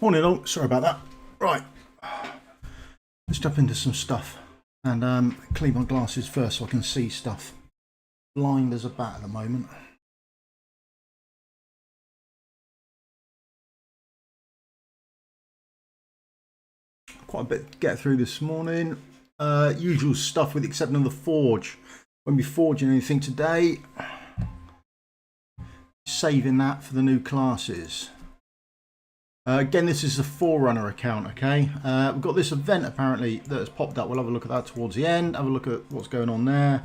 Morning all, sorry about that. Right, let's jump into some stuff and clean my glasses first so I can see stuff. Blind as a bat at the moment. Quite a bit to get through this morning. Usual stuff with the exception of the forge. Won't be forging anything today. Saving that for the new classes. Again, this is a Forerunner account, okay? We've got this event apparently that has popped up. We'll have a look at that towards the end. Have a look at what's going on there.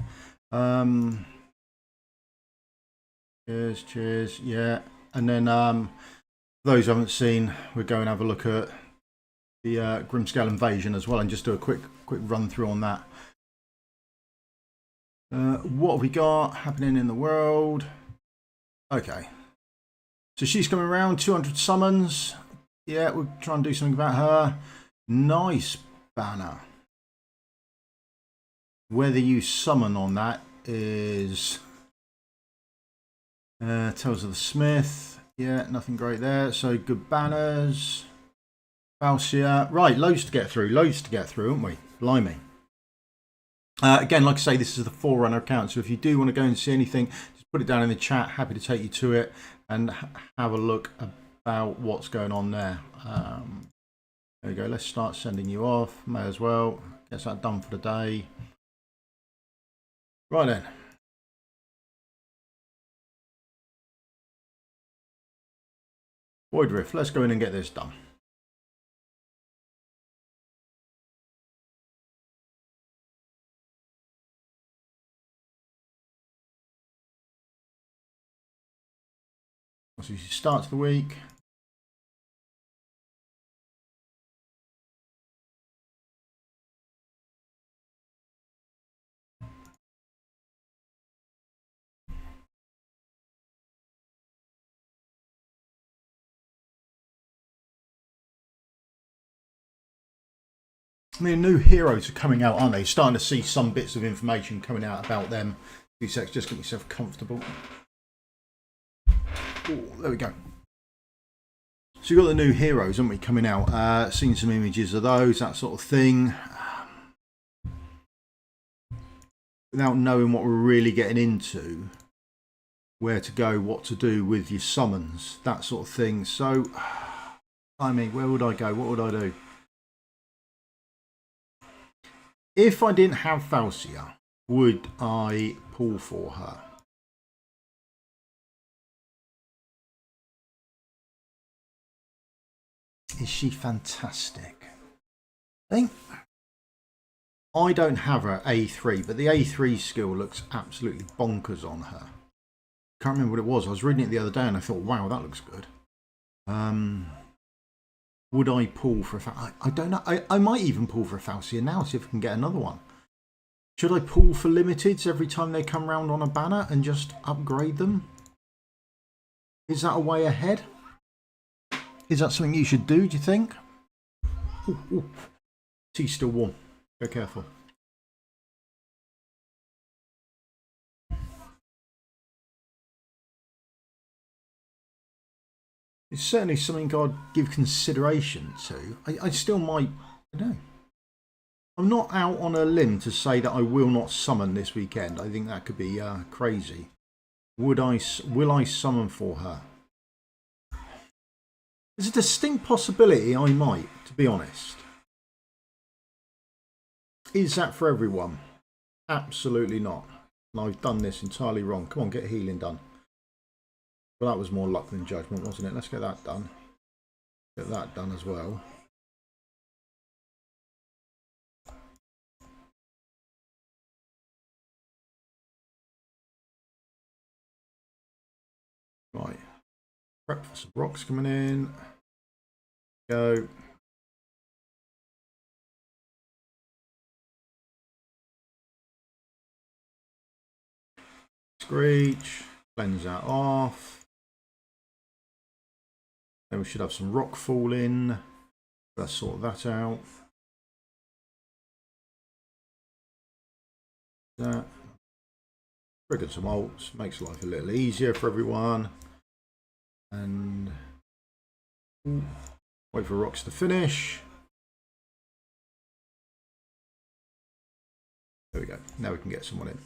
Cheers, yeah. And then those who haven't seen, we're going to have a look at the Grimmscale Invasion as well and just do a quick run through on that. What have we got happening in the world? Okay. So she's coming around, 200 summons. Yeah, we'll try and do something about her. Nice banner. Whether you summon on that is Tales of the Smith. Yeah, nothing great there. So good banners. Falsia. Right, loads to get through, haven't we? Blimey. Again, like I say, this is the Forerunner account. So if you do want to go and see anything, just put it down in the chat. Happy to take you to it and have a look about what's going on there. There we go. Let's start sending you off. May as well. Get that done for the day. Right then. Void Rift. Let's go in and get this done. So she starts the week. I mean, new heroes are coming out, aren't they? Starting to see some bits of information coming out about them. 2 seconds, just get myself comfortable. Ooh, there we go. So you've got the new heroes, haven't we, coming out? Seen some images of those, that sort of thing. Without knowing what we're really getting into, where to go, what to do with your summons, that sort of thing. So, I mean, where would I go? What would I do? If I didn't have Falsia, would I pull for her? Is she fantastic? I don't have her A3, but the A3 skill looks absolutely bonkers on her. Can't remember what it was. I was reading it the other day and I thought, wow, that looks good. Would I pull for a I don't know. I might even pull for a Falsia now, see if I can get another one. Should I pull for limiteds every time they come round on a banner and just upgrade them? Is that a way ahead? Is that something you should do you think? Ooh, ooh. Tea's still warm. Be careful. It's certainly something I'd give consideration to. I still might, I don't know. I'm not out on a limb to say that I will not summon this weekend. I think that could be crazy. Will I summon for her? There's a distinct possibility I might, to be honest. Is that for everyone? Absolutely not. And I've done this entirely wrong. Come on, get healing done. Well, that was more luck than judgment, wasn't it? Let's get that done. Get that done as well. Right. Prep for some rocks coming in. Go. Screech. Cleanse that off. Then we should have some rock fall in. Let's sort that out. That. Trigger some ults. Makes life a little easier for everyone. And Wait for rocks to finish. There we go. Now we can get someone in.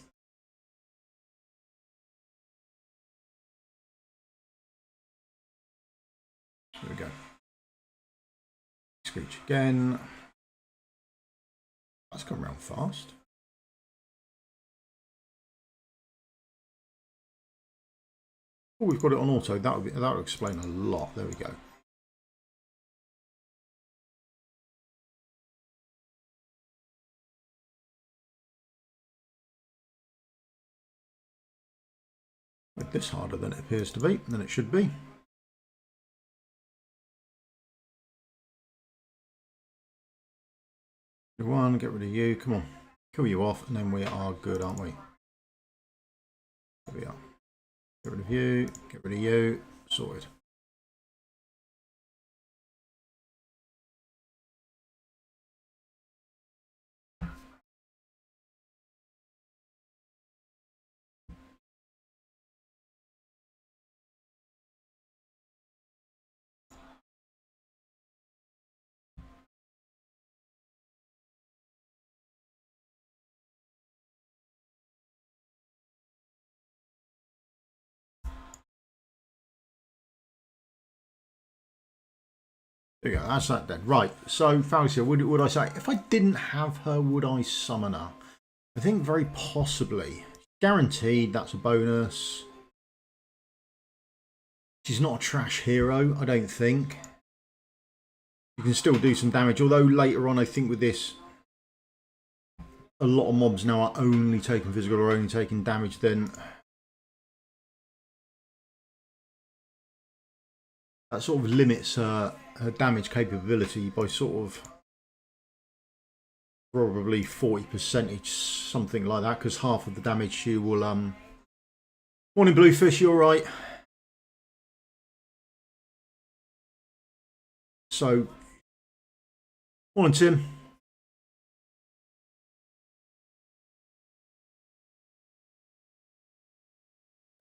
There we go. Screech again. That's come around fast. Oh, we've got it on auto. That would explain a lot. There we go. With this harder than it appears to be, than it should be. One, get rid of you. Come on, kill you off, and then we are good, aren't we? There we are. Get rid of you. Get rid of you. Sorted. There you go, that's that then. Right, so Faucia, would I say, if I didn't have her, would I summon her? I think very possibly. Guaranteed, that's a bonus. She's not a trash hero, I don't think. You can still do some damage, although later on I think with this, a lot of mobs now are only taking physical or only taking damage, then that sort of limits her damage capability by sort of probably 40%, something like that, because half of the damage she will morning Bluefish, you're right. So morning Tim.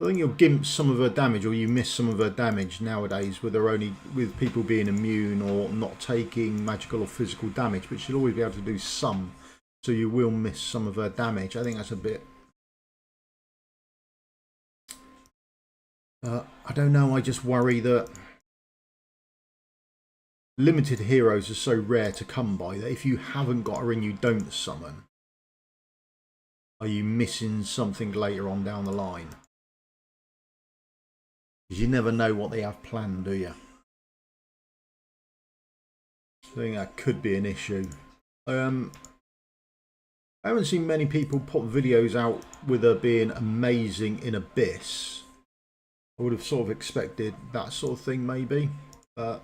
I think you'll gimp some of her damage, or you miss some of her damage nowadays with people being immune or not taking magical or physical damage, but she'll always be able to do some, so you will miss some of her damage. I think that's a bit I don't know, I just worry that limited heroes are so rare to come by that if you haven't got her and you don't summon, are you missing something later on down the line? Because you never know what they have planned, do you? I think that could be an issue. I haven't seen many people put videos out with her being amazing in Abyss. I would have sort of expected that sort of thing maybe. But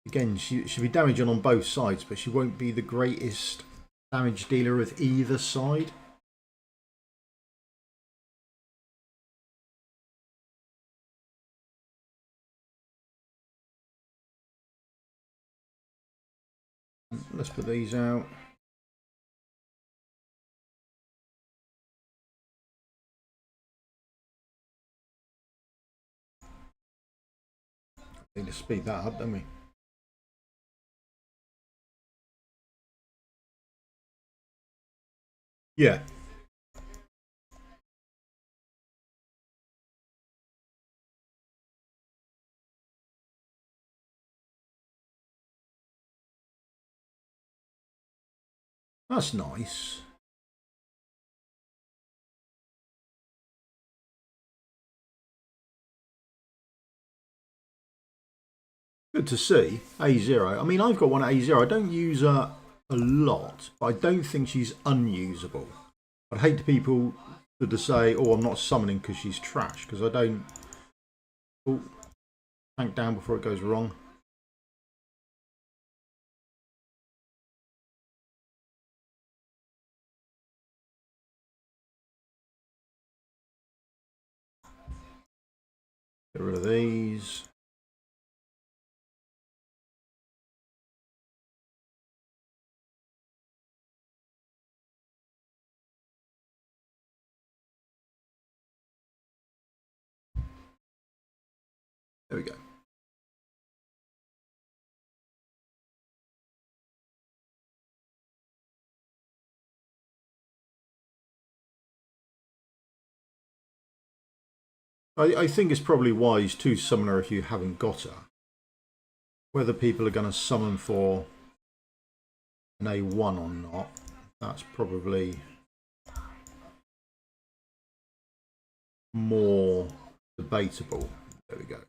again, she'll be damaging on both sides, but she won't be the greatest damage dealer of either side. Let's put these out. Need to speed that up, don't we? Yeah. That's nice. Good to see. A0. I mean, I've got one at A0. I don't use her a lot, but I don't think she's unusable. I'd hate people to say, oh, I'm not summoning because she's trash, because I don't. Oh, tank down before it goes wrong. Get rid of these. There we go. I think it's probably wise to summon her if you haven't got her. Whether people are going to summon for an A1 or not, that's probably more debatable. There we go.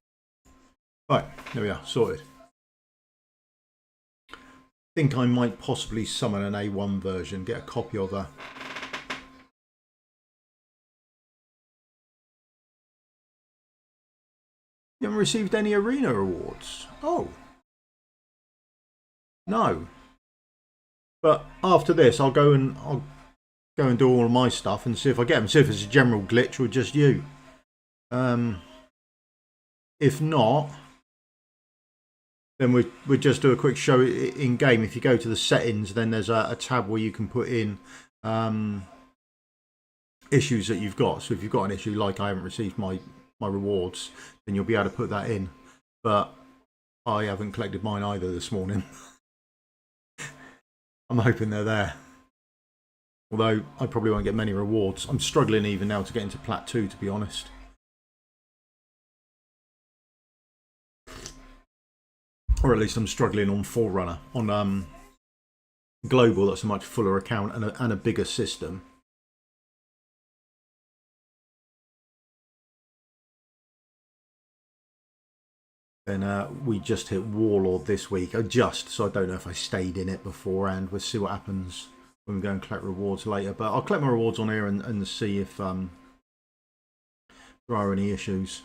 Right, there we are, sorted. I think I might possibly summon an A1 version, get a copy of her. You haven't received any arena awards? Oh. No. But after this, I'll go and do all of my stuff and see if I get them. See if it's a general glitch or just you. If not, then we just do a quick show in game. If you go to the settings, then there's a tab where you can put in issues that you've got. So if you've got an issue like I haven't received my rewards, then you'll be able to put that in. But I haven't collected mine either this morning. I'm hoping they're there. Although I probably won't get many rewards. I'm struggling even now to get into Plat 2, to be honest. Or at least I'm struggling on Forerunner. On Global, that's a much fuller account and a bigger system. Then we just hit Warlord this week. So I don't know if I stayed in it beforehand. We'll see what happens when we go and collect rewards later. But I'll collect my rewards on here and see if there are any issues.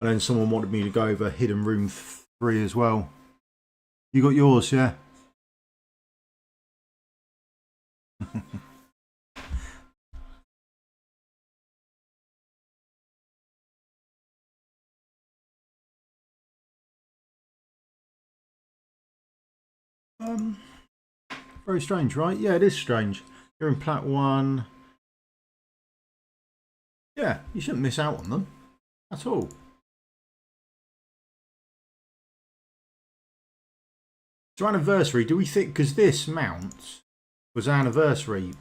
And then someone wanted me to go over Hidden Room 3 as well. You got yours, yeah? Very strange, right? Yeah, it is strange. You're in Plat 1. Yeah, you shouldn't miss out on them at all. So anniversary, do we think, because this mount was anniversary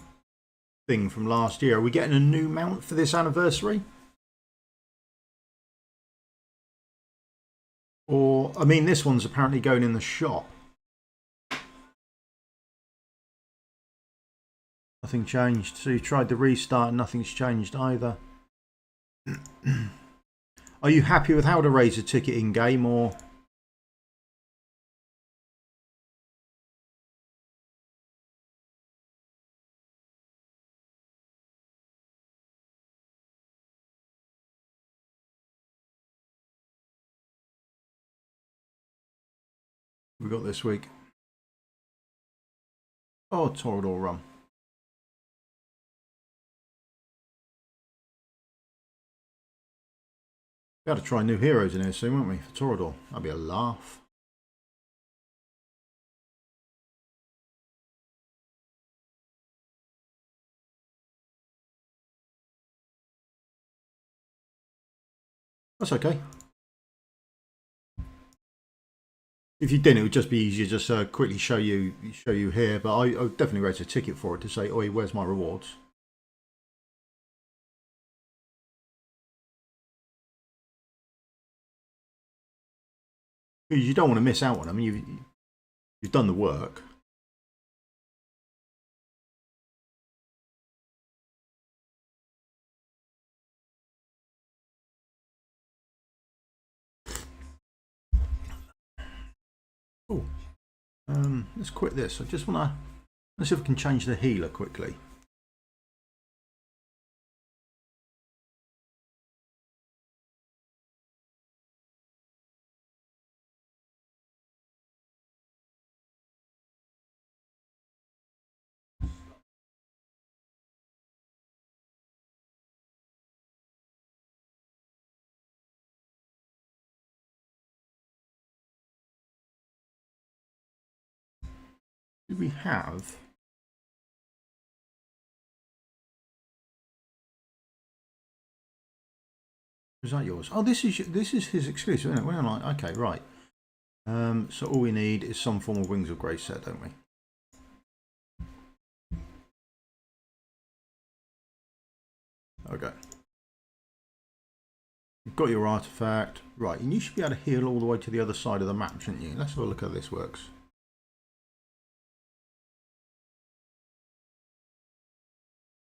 thing from last year, are we getting a new mount for this anniversary? Or, I mean, this one's apparently going in the shop. Nothing changed. So you tried the restart and nothing's changed either. Are you happy with how to raise a ticket in game, or? We got this week. Oh, Torador Rum. We got to try new heroes in here soon, won't we? For Torador. That'd be a laugh. That's okay. If you didn't, it would just be easier just quickly show you here. But I definitely raise a ticket for it to say, "Oi, where's my rewards?" Because you don't want to miss out on them. You've done the work. Oh, let's quit this. I just want to. Let's see if we can change the healer quickly. Do we have? Is that yours? Oh, this is his exclusive, isn't it? We're like, okay, right. So all we need is some form of Wings of Grace set, don't we? Okay. You've got your artifact. Right, and you should be able to heal all the way to the other side of the map, shouldn't you? Let's have a look how this works.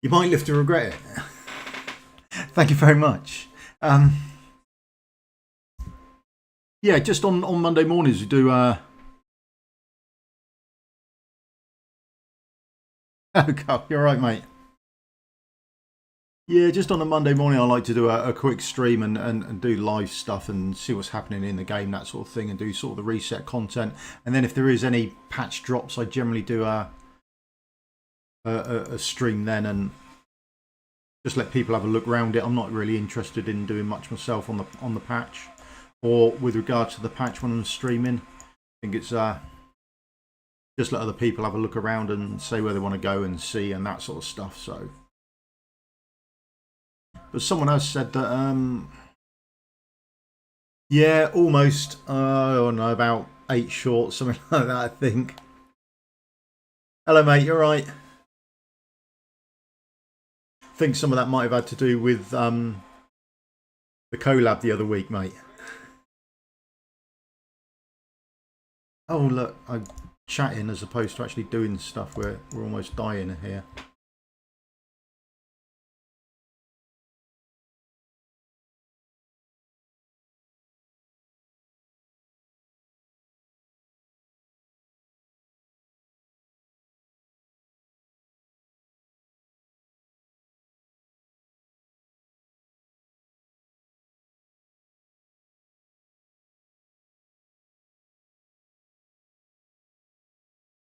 You might live to regret it. Thank you very much. Yeah, just on Monday mornings we do... Oh, God, you're right, mate. Yeah, just on a Monday morning I like to do a quick stream and do live stuff and see what's happening in the game, that sort of thing, and do sort of the reset content. And then if there is any patch drops, I generally do a stream then and just let people have a look around it. I'm not really interested in doing much myself on the patch, or with regards to the patch when I'm streaming. I think it's just let other people have a look around and say where they want to go and see and that sort of stuff. So, but someone else said that yeah, almost I don't know, about 8 short, something like that, I think. Hello mate, you're right. I think some of that might have had to do with the collab the other week, mate. Oh look, I'm chatting as opposed to actually doing stuff. We're almost dying here.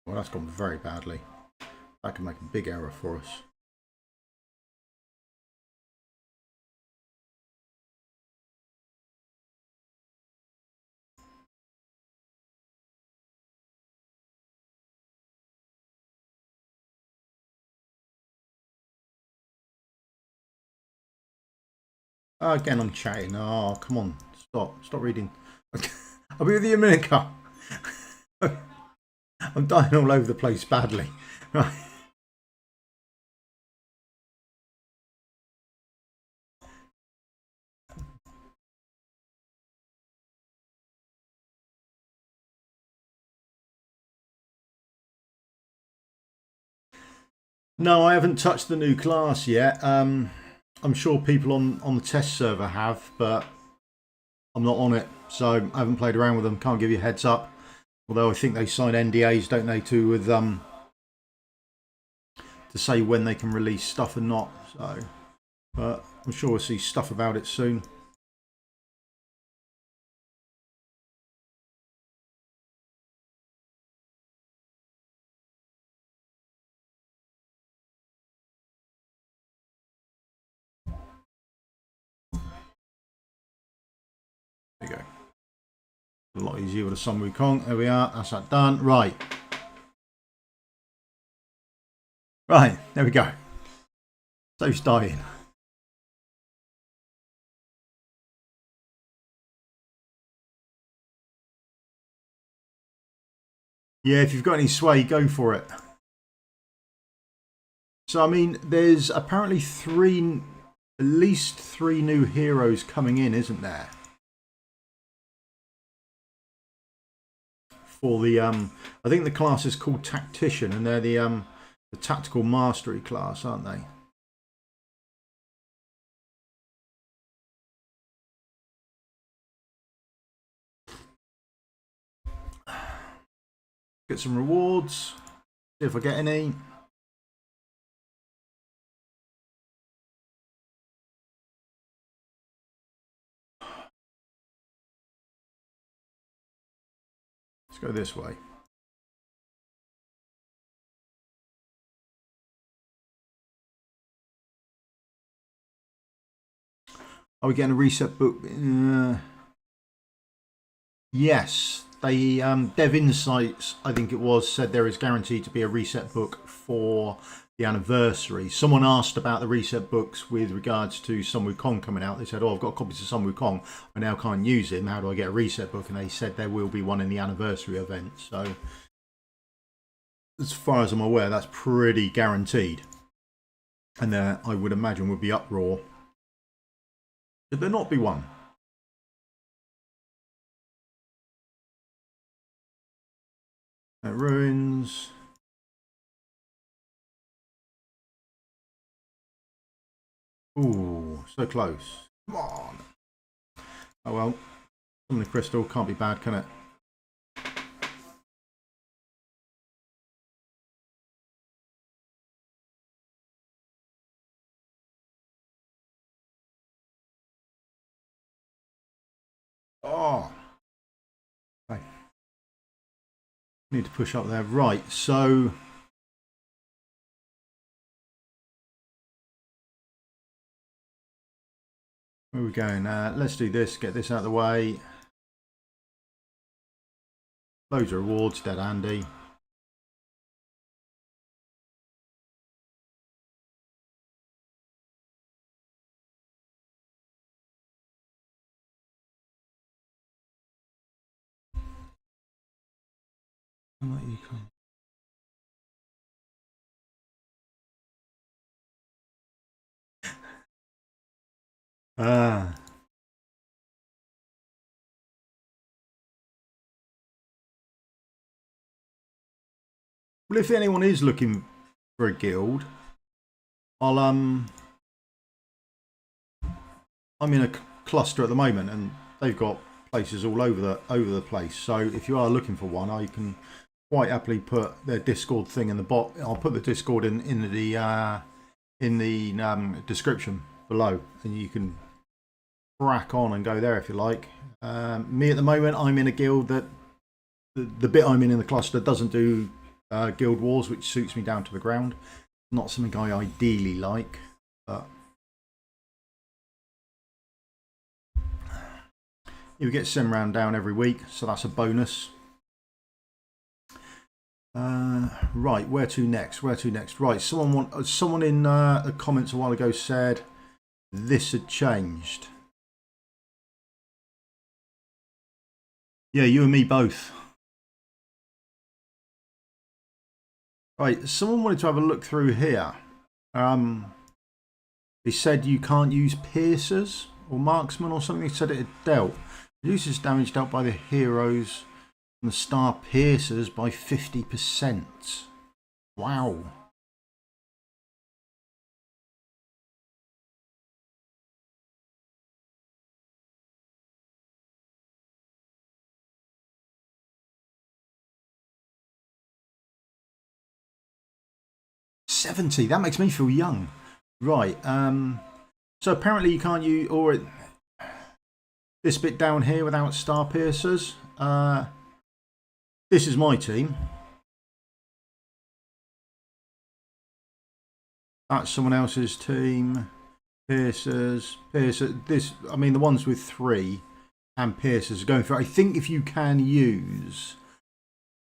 Well, that's gone very badly. That can make a big error for us. Again, I'm chatting. Oh, come on. Stop reading. I'll be with you in a minute, Carl. I'm dying all over the place badly. Right. No, I haven't touched the new class yet. I'm sure people on the test server have, but I'm not on it, so I haven't played around with them. Can't give you a heads up. Although I think they sign NDAs, don't they, too, with to say when they can release stuff and not. So, but I'm sure we'll see stuff about it soon. There you go. A lot easier with a Sun Wukong. There we are. That's that done. Right. Right. There we go. So's dying. Yeah, if you've got any sway, go for it. So, I mean, there's apparently at least three new heroes coming in, isn't there? For the, I think the class is called Tactician, and they're the tactical mastery class, aren't they? Get some rewards. See if I get any. Let's go this way. Are we getting a reset book? Yes. They Dev Insights, I think it was, said there is guaranteed to be a reset book for the anniversary. Someone asked about the reset books with regards to Sun Wukong coming out. They said, oh, I've got copies of Sun Wukong. I now can't use him. How do I get a reset book? And they said there will be one in the anniversary event. So as far as I'm aware, that's pretty guaranteed. And there, I would imagine, would be uproar. Should there not be one? Ruins. Ooh, so close. Come on. Oh well. Summoning crystal can't be bad, can it? Oh. Okay. Need to push up there. Right, so where are we going? Let's do this, get this out of the way. Loads of rewards, dead Andy. Ah. Well, if anyone is looking for a guild, I'm in a cluster at the moment, and they've got places all over the place. So if you are looking for one, I can quite happily put their Discord thing in the bot. I'll put the Discord in the description below, and you can crack on and go there if you like. Me at the moment, I'm in a guild that the bit I'm in the cluster doesn't do guild wars, which suits me down to the ground. Not something I ideally like, but you get sim round down every week, so that's a bonus. Right, where to next? Where to next? Right, someone in the comments a while ago said this had changed. Yeah, you and me both. Right, someone wanted to have a look through here. They said you can't use piercers or marksmen or something. They said it had dealt. Reduces damage dealt by the heroes and the star piercers by 50%. Wow. $70. That makes me feel young. Right. So apparently you can't use this bit down here without star piercers. This is my team. That's someone else's team. Piercers. This, I mean, the ones with 3 and piercers are going for. I think if you can use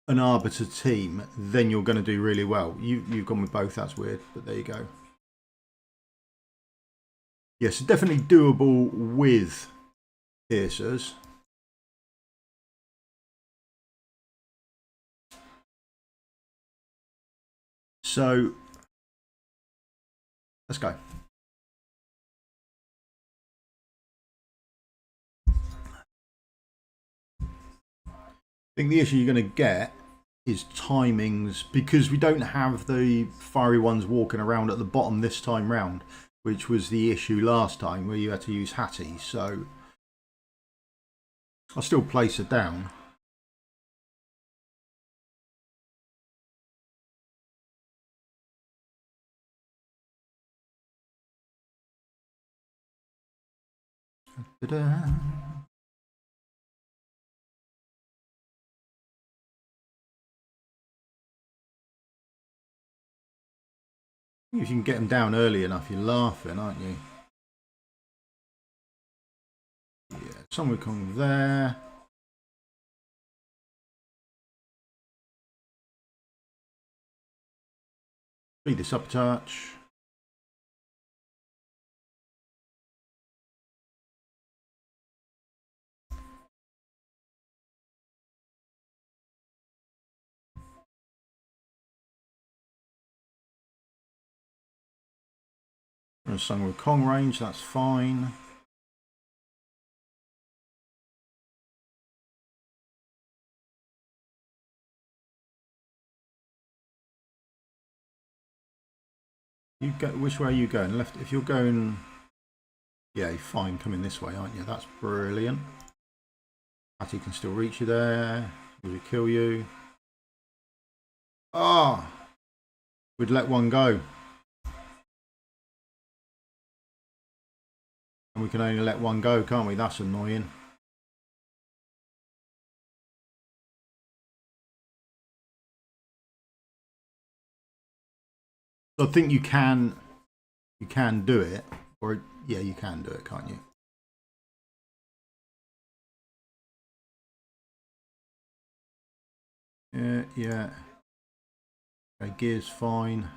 an arbiter team, then you're going to do really well. You've gone with both. That's weird, but there you go. Yes, definitely doable with piercers. So let's go. I think the issue you're going to get is timings, because we don't have the fiery ones walking around at the bottom this time round, which was the issue last time where you had to use Hattie. So I'll still place it down. Ta-da. If you can get them down early enough, you're laughing, aren't you? Yeah, someone come there. Speed this up a touch. Sung with Kong range, that's fine. You go, which way are you going? Left. If you're going, yeah, you're fine coming this way, aren't you? That's brilliant. Patty can still reach you there. Will he kill you? Ah, oh, we'd let one go. And we can only let one go, can't we? That's annoying. I think you can do it, or yeah, you can do it, can't you? Yeah. Okay, gear's fine.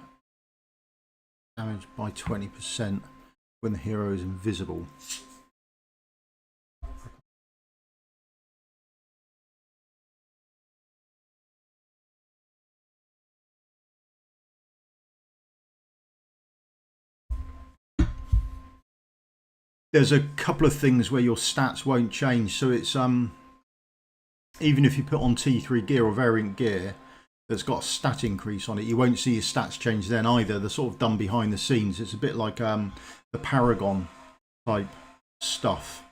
Damage by 20% when the hero is invisible. There's a couple of things where your stats won't change, so it's even if you put on T3 gear or variant gear that's got a stat increase on it, you won't see your stats change then either. They're sort of done behind the scenes. It's a bit like the Paragon type stuff.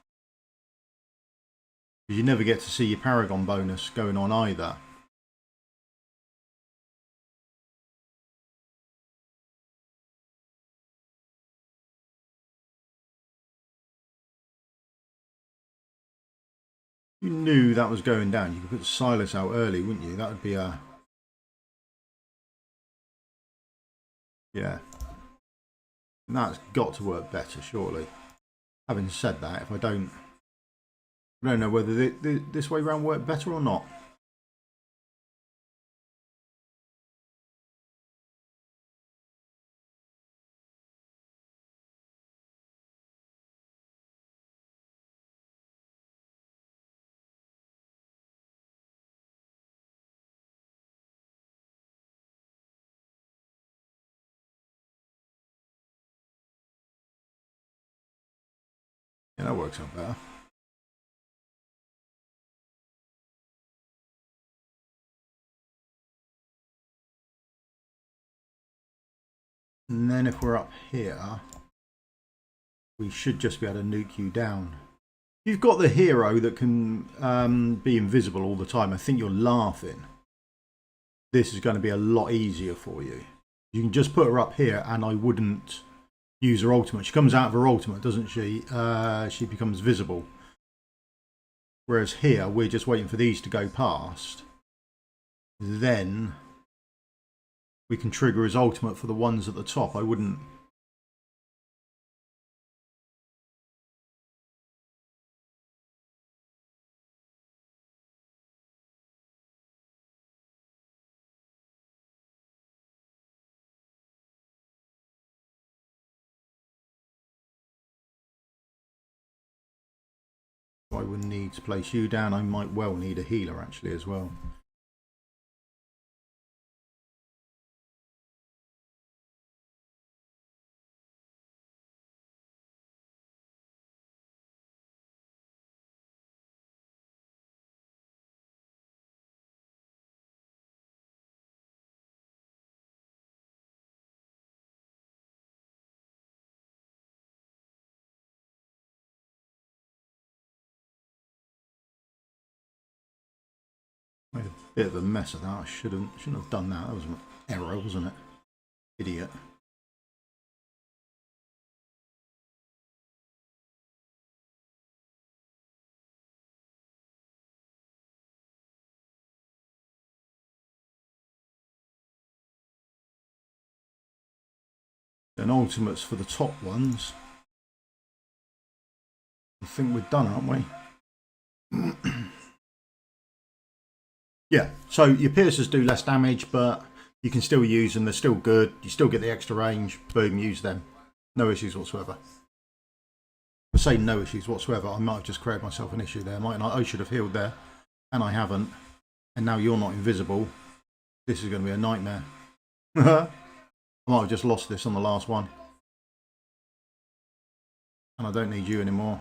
You never get to see your Paragon bonus going on either. You knew that was going down. You could put Silas out early, wouldn't you? That would be a... Yeah. And that's got to work better, surely. Having said that, if I don't know whether this way round worked better or not. Yeah, that works out better. And then if we're up here, we should just be able to nuke you down. If you've got the hero that can be invisible all the time, I think you're laughing. This is going to be a lot easier for you. You can just put her up here and I wouldn't use her ultimate. She comes out of her ultimate, doesn't she? She becomes visible. Whereas here, we're just waiting for these to go past. Then we can trigger his ultimate for the ones at the top. I wouldn't... I wouldn't need to place you down. I might well need a healer actually as well. Made a bit of a mess of that. I shouldn't have done that. That was an error, wasn't it? Idiot. And ultimates for the top ones. I think we're done, aren't we? Yeah, so your piercers do less damage, but you can still use them. They're still good. You still get the extra range. Boom, use them. No issues whatsoever. I say no issues whatsoever. I might have just created myself an issue there, mightn't I? I should have healed there, and I haven't. And now you're not invisible. This is going to be a nightmare. I might have just lost this on the last one. And I don't need you anymore.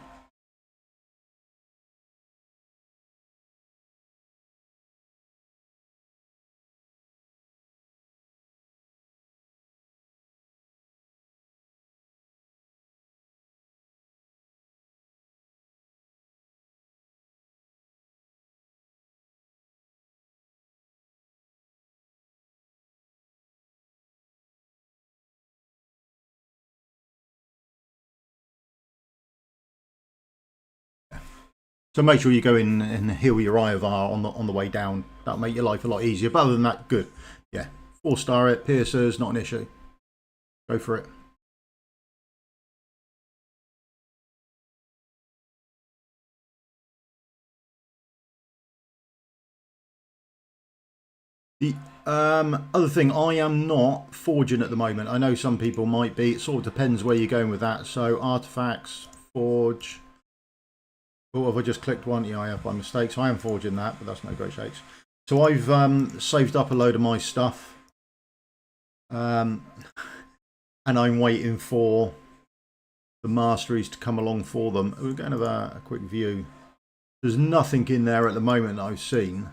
So make sure you go in and heal your IOVAR on the way down. That'll make your life a lot easier. But other than that, good. Yeah, 4-star it, piercers, not an issue. Go for it. The other thing, I am not forging at the moment. I know some people might be. It sort of depends where you're going with that. So artifacts, forge. Oh, have I just clicked one? Yeah, I have by mistake. So I am forging that, but that's no great shakes. So I've saved up a load of my stuff. And I'm waiting for the masteries to come along for them. We're going to have a quick view. There's nothing in there at the moment that I've seen.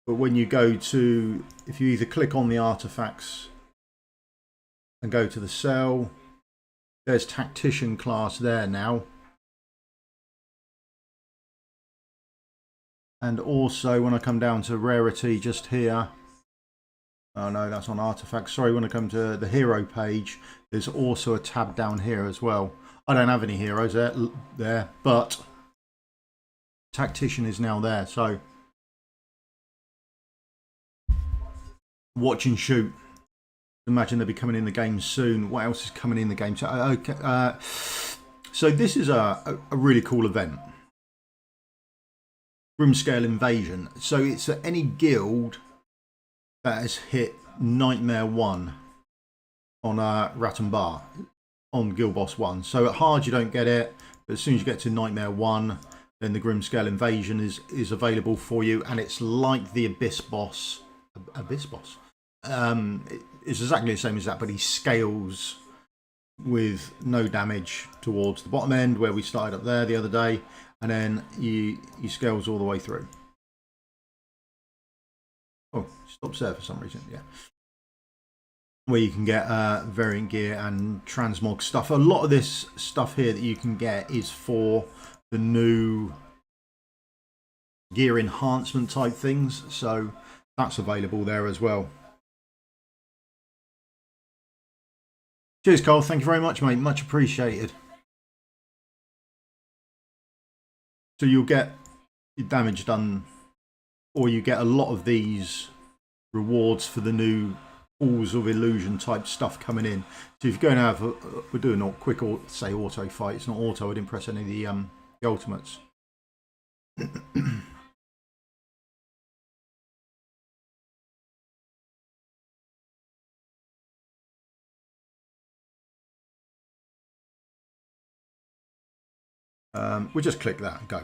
But when you go to, if you either click on the artifacts and go to the cell, there's Tactician class there now. And also when I come down to rarity just here, oh no, that's on artifacts. Sorry, when I come to the hero page, there's also a tab down here as well. I don't have any heroes there, but Tactician is now there. So watch and shoot. Imagine they'll be coming in the game soon. What else is coming in the game? So, okay, so this is a really cool event. Grimmscale Invasion. So it's any guild that has hit Nightmare 1 on Rat and Bar, on Guild Boss 1. So at hard you don't get it, but as soon as you get to Nightmare 1, then the Grimmscale Invasion is available for you, and it's like the Abyss Boss. Abyss Boss. It's exactly the same as that, but he scales with no damage towards the bottom end where we started up there the other day, and then he scales all the way through. Oh, stops there for some reason. Yeah, where you can get variant gear and transmog stuff. A lot of this stuff here that you can get is for the new gear enhancement type things, so that's available there as well. Cheers, Cole. Thank you very much, mate. Much appreciated. So you'll get your damage done, or you get a lot of these rewards for the new Halls of Illusion type stuff coming in. So if you're going to have, we're doing a quick, say, auto fight. It's not auto. I didn't press any of the ultimates. We'll just click that and go.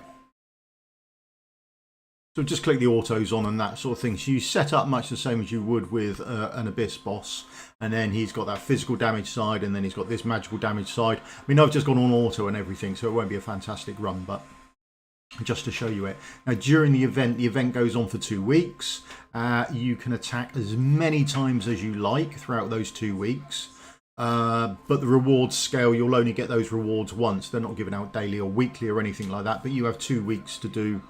So just click the autos on and that sort of thing. So you set up much the same as you would with an Abyss boss. And then he's got that physical damage side, and then he's got this magical damage side. I mean, I've just gone on auto and everything, so it won't be a fantastic run, but just to show you it. Now, during the event goes on for 2 weeks. You can attack as many times as you like throughout those 2 weeks. But the rewards scale, you'll only get those rewards once. They're not given out daily or weekly or anything like that, but you have 2 weeks to do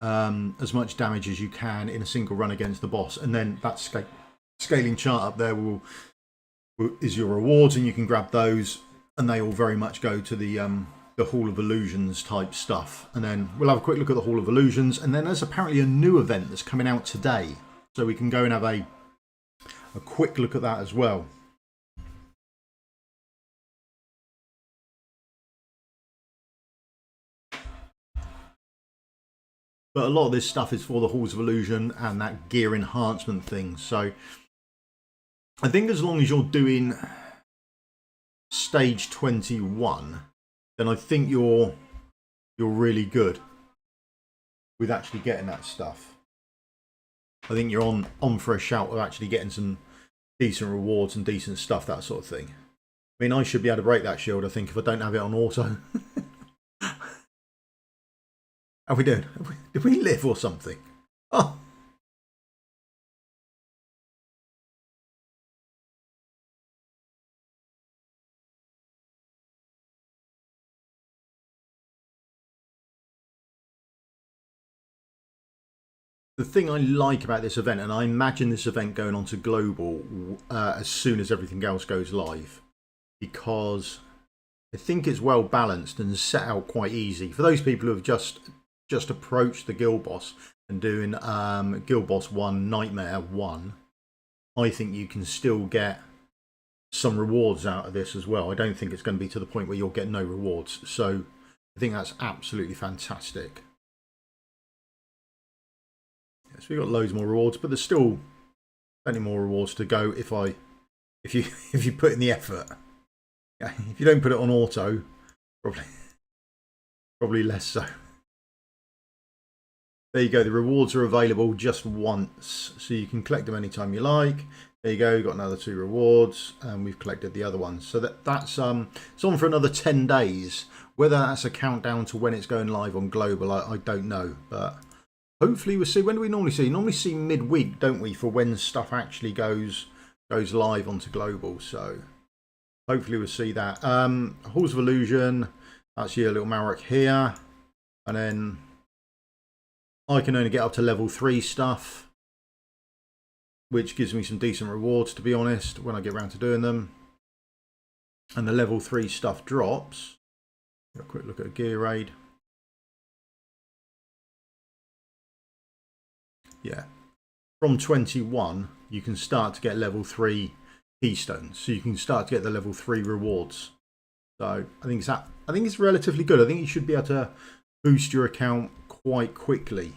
as much damage as you can in a single run against the boss, and then that scaling chart up there is your rewards, and you can grab those, and they all very much go to the Hall of Illusions type stuff. And then we'll have a quick look at the Hall of Illusions, and then there's apparently a new event that's coming out today, so we can go and have a quick look at that as well. But a lot of this stuff is for the Halls of Illusion and that gear enhancement thing. So I think as long as you're doing stage 21, then I think you're really good with actually getting that stuff. I think you're on for a shout of actually getting some decent rewards and decent stuff, that sort of thing. I mean, I should be able to break that shield, I think, if I don't have it on auto. How we doing? Did we live or something? Oh. The thing I like about this event, and I imagine this event going on to global as soon as everything else goes live, because I think it's well balanced and set out quite easy for those people who have just approached the guild boss and doing guild boss 1 nightmare 1. I think you can still get some rewards out of this as well. I don't think it's going to be to the point where you'll get no rewards, so I think that's absolutely fantastic. So we've got loads more rewards, but there's still plenty more rewards to go if you put in the effort. If you don't put it on auto, probably less so. There you go. The rewards are available just once, so you can collect them anytime you like. There you go. You've got another 2 rewards, and we've collected the other ones. So that's it's on for another 10 days. Whether that's a countdown to when it's going live on global, I don't know, but hopefully we'll see. When do we normally see? Normally see midweek, don't we, for when stuff actually goes live onto global. So hopefully we'll see that. Halls of Illusion, that's your little Marek here. And then I can only get up to level 3 stuff, which gives me some decent rewards, to be honest, when I get around to doing them. And the level 3 stuff drops. A quick look at a gear raid. Yeah, from 21 you can start to get level 3 keystones, so you can start to get the level 3 rewards. So I think it's relatively good. I think you should be able to boost your account quite quickly.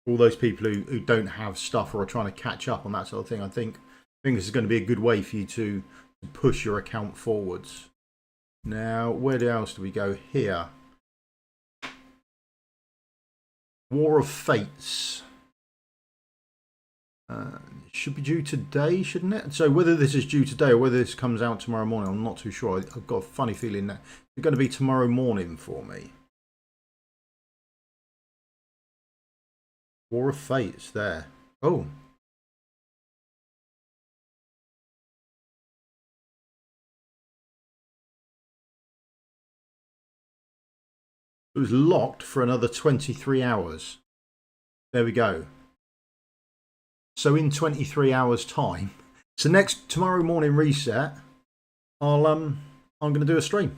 All those people who don't have stuff or are trying to catch up on that sort of thing, I think this is going to be a good way for you to push your account forwards. Now, where else do we go here? War of Fates. Should be due today, shouldn't it? So whether this is due today or whether this comes out tomorrow morning, I'm not too sure. I've got a funny feeling that it's going to be tomorrow morning for me. War of Fates there. Oh. It was locked for another 23 hours. There we go. So in 23 hours time, so tomorrow morning reset, I'm going to do a stream,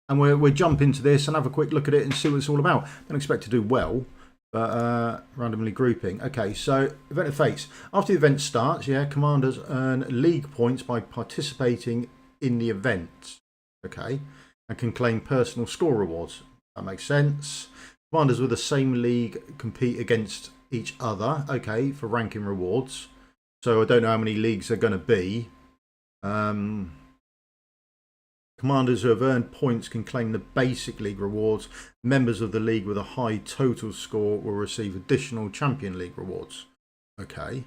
and we'll jump into this and have a quick look at it and see what it's all about. Don't expect to do well, but randomly grouping. Okay, so Event of Fates. After the event starts, yeah, commanders earn league points by participating in the event. Okay, and can claim personal score rewards. That makes sense. Commanders with the same league compete against each other, okay, for ranking rewards. So I don't know how many leagues are going to be. Commanders who have earned points can claim the basic league rewards. Members of the league with a high total score will receive additional champion league rewards. Okay.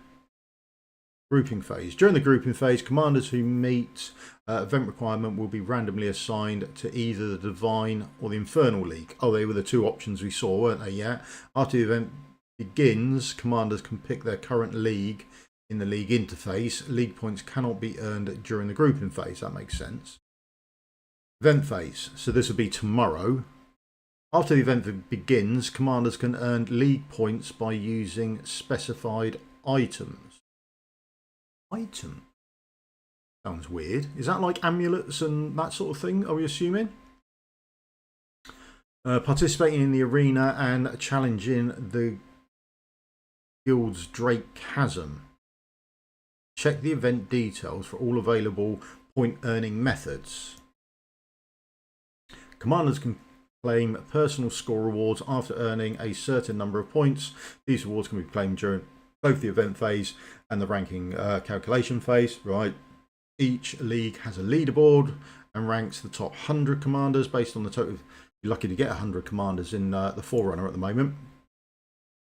Grouping phase. During the grouping phase, commanders who meet event requirement will be randomly assigned to either the Divine or the Infernal League. Oh, they were the 2 options we saw, weren't they? Yeah. After the event begins, commanders can pick their current league in the league interface. League points cannot be earned during the grouping phase. That makes sense. Event phase. So this will be tomorrow. After the event begins, commanders can earn league points by using specified items. Item? Sounds weird. Is that like amulets and that sort of thing, are we assuming? Participating in the arena and challenging the guild's Drake Chasm. Check the event details for all available point earning methods. Commanders can claim personal score rewards after earning a certain number of points. These rewards can be claimed during both the event phase and the ranking calculation phase. Right. Each league has a leaderboard and ranks the top 100 commanders based on the total. You're lucky to get 100 commanders in the Forerunner at the moment.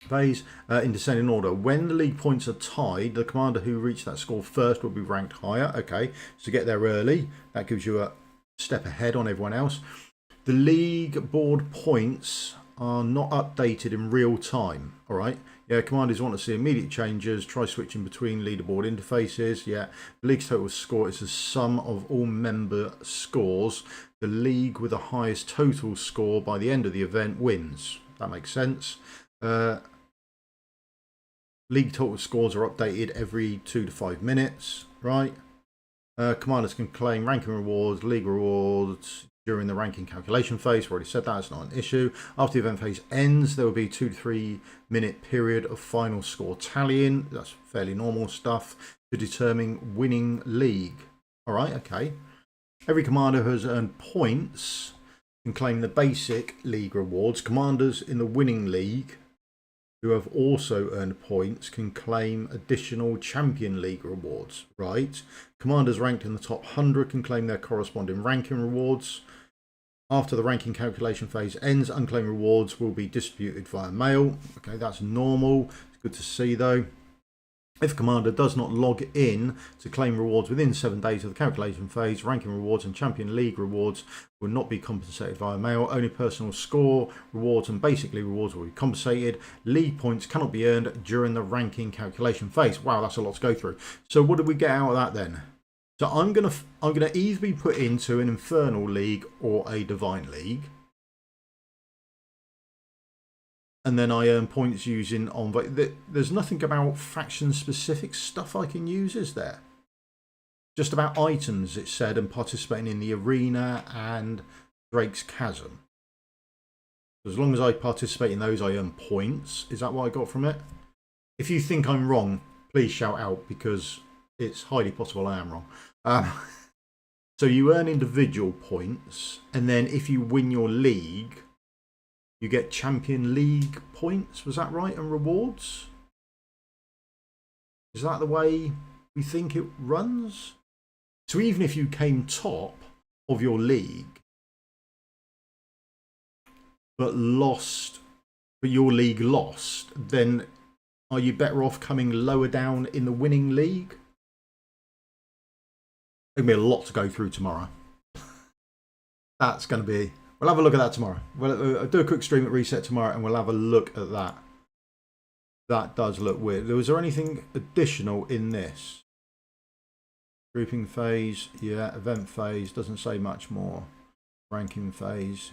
phase in descending order. When the league points are tied, the commander who reached that score first will be ranked higher. Okay, so get there early. That gives you a step ahead on everyone else. The league board points are not updated in real time. All right. Yeah, commanders want to see immediate changes. Try switching between leaderboard interfaces. Yeah, the league's total score is the sum of all member scores. The league with the highest total score by the end of the event wins. That makes sense. League total scores are updated every 2 to 5 minutes, right? Commanders can claim ranking rewards, league rewards during the ranking calculation phase. I've already said that, it's not an issue. After the event phase ends, there will be a 2 to 3 minute period of final score tallying. That's fairly normal stuff to determine winning league. All right, okay. Every commander who has earned points can claim the basic league rewards. Commanders in the winning league who have also earned points can claim additional champion league rewards, right? Commanders ranked in the top 100 can claim their corresponding ranking rewards. After the ranking calculation phase ends, unclaimed rewards will be distributed via mail. Okay, that's normal. It's good to see though. If a commander does not log in to claim rewards within 7 days of the calculation phase, ranking rewards and champion league rewards will not be compensated via mail. Only personal score rewards and basically rewards will be compensated. League points cannot be earned during the ranking calculation phase. Wow, that's a lot to go through. So what did we get out of that then? So I'm gonna either be put into an Infernal League or a Divine League. And then I earn points using on. There's nothing about faction specific stuff I can use, is there? Just about items, it said, and participating in the arena and Drake's Chasm. As long as I participate in those, I earn points. Is that what I got from it? If you think I'm wrong, please shout out, because it's highly possible I am wrong. So you earn individual points, and then if you win your league, you get champion league points. Was that right? And rewards? Is that the way we think it runs? So even if you came top of your league, but your league lost, then are you better off coming lower down in the winning league? There's going to be a lot to go through tomorrow. That's going to be... We'll have a look at that tomorrow. We'll do a quick stream at Reset tomorrow and we'll have a look at that. That does look weird. Was there anything additional in this? Grouping phase, yeah. Event phase, doesn't say much more. Ranking phase.